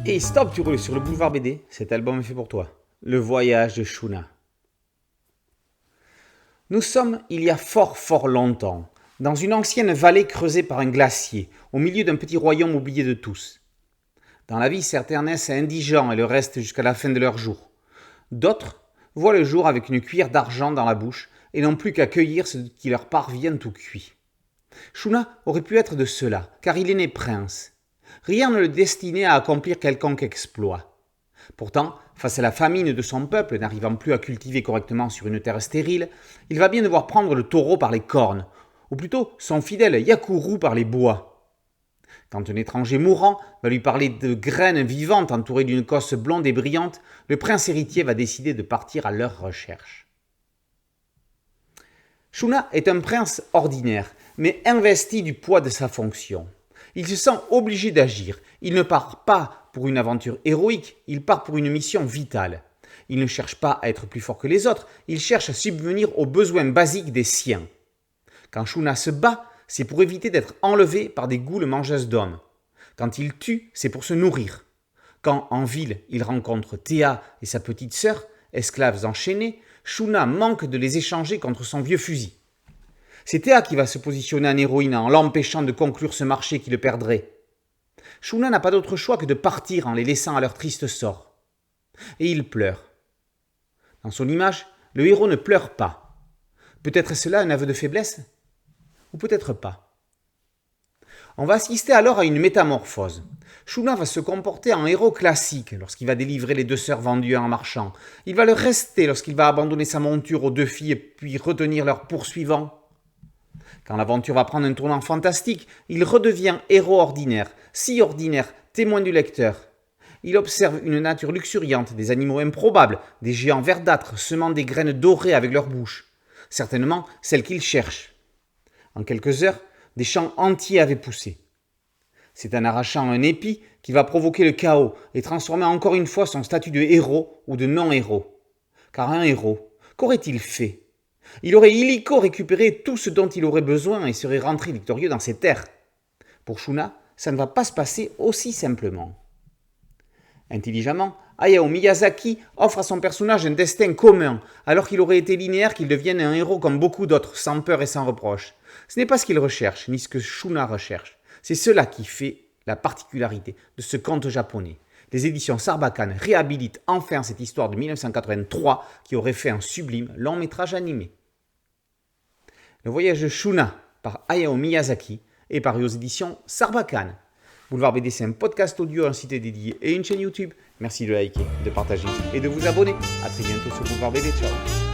Et stop, tu roules sur le boulevard BD, cet album est fait pour toi. Le voyage de Shuna. Nous sommes, il y a fort longtemps, dans une ancienne vallée creusée par un glacier, au milieu d'un petit royaume oublié de tous. Dans la vie, certains naissent indigents et le restent jusqu'à la fin de leur jour. D'autres voient le jour avec une cuillère d'argent dans la bouche et n'ont plus qu'à cueillir ce qui leur parvient tout cuit. Shuna aurait pu être de ceux-là, car il est né prince. Rien ne le destinait à accomplir quelconque exploit. Pourtant, face à la famine de son peuple, n'arrivant plus à cultiver correctement sur une terre stérile, il va bien devoir prendre le taureau par les cornes, ou plutôt son fidèle Yakuru par les bois. Quand un étranger mourant va lui parler de graines vivantes entourées d'une cosse blonde et brillante, le prince héritier va décider de partir à leur recherche. Shuna est un prince ordinaire, mais investi du poids de sa fonction. Il se sent obligé d'agir. Il ne part pas pour une aventure héroïque, il part pour une mission vitale. Il ne cherche pas à être plus fort que les autres, il cherche à subvenir aux besoins basiques des siens. Quand Shuna se bat, c'est pour éviter d'être enlevé par des goules mangeuses d'hommes. Quand il tue, c'est pour se nourrir. Quand, en ville, il rencontre Théa et sa petite sœur, esclaves enchaînés, Shuna manque de les échanger contre son vieux fusil. C'est Théa qui va se positionner en héroïne en l'empêchant de conclure ce marché qui le perdrait. Shuna n'a pas d'autre choix que de partir en les laissant à leur triste sort. Et il pleure. Dans son image, le héros ne pleure pas. Peut-être est-ce là un aveu de faiblesse ? Ou peut-être pas. On va assister alors à une métamorphose. Shuna va se comporter en héros classique lorsqu'il va délivrer les deux sœurs vendues en marchand. Il va le rester lorsqu'il va abandonner sa monture aux deux filles puis retenir leurs poursuivants. Quand l'aventure va prendre un tournant fantastique, il redevient héros ordinaire, si ordinaire, témoin du lecteur. Il observe une nature luxuriante, des animaux improbables, des géants verdâtres semant des graines dorées avec leur bouche. Certainement celles qu'il cherche. En quelques heures, des champs entiers avaient poussé. C'est en arrachant un épi qu'il va provoquer le chaos et transformer encore une fois son statut de héros ou de non-héros. Car un héros, qu'aurait-il fait ? Il aurait illico récupéré tout ce dont il aurait besoin et serait rentré victorieux dans ses terres. Pour Shuna, ça ne va pas se passer aussi simplement. Intelligemment, Hayao Miyazaki offre à son personnage un destin commun, alors qu'il aurait été linéaire qu'il devienne un héros comme beaucoup d'autres, sans peur et sans reproche. Ce n'est pas ce qu'il recherche, ni ce que Shuna recherche. C'est cela qui fait la particularité de ce conte japonais. Les éditions Sarbacane réhabilitent enfin cette histoire de 1983 qui aurait fait un sublime long métrage animé. Le voyage de Shuna par Hayao Miyazaki est paru aux éditions Sarbacane. Boulevard BD, c'est un podcast audio, un site dédié et une chaîne YouTube. Merci de liker, de partager et de vous abonner. A très bientôt sur Boulevard BD. Ciao.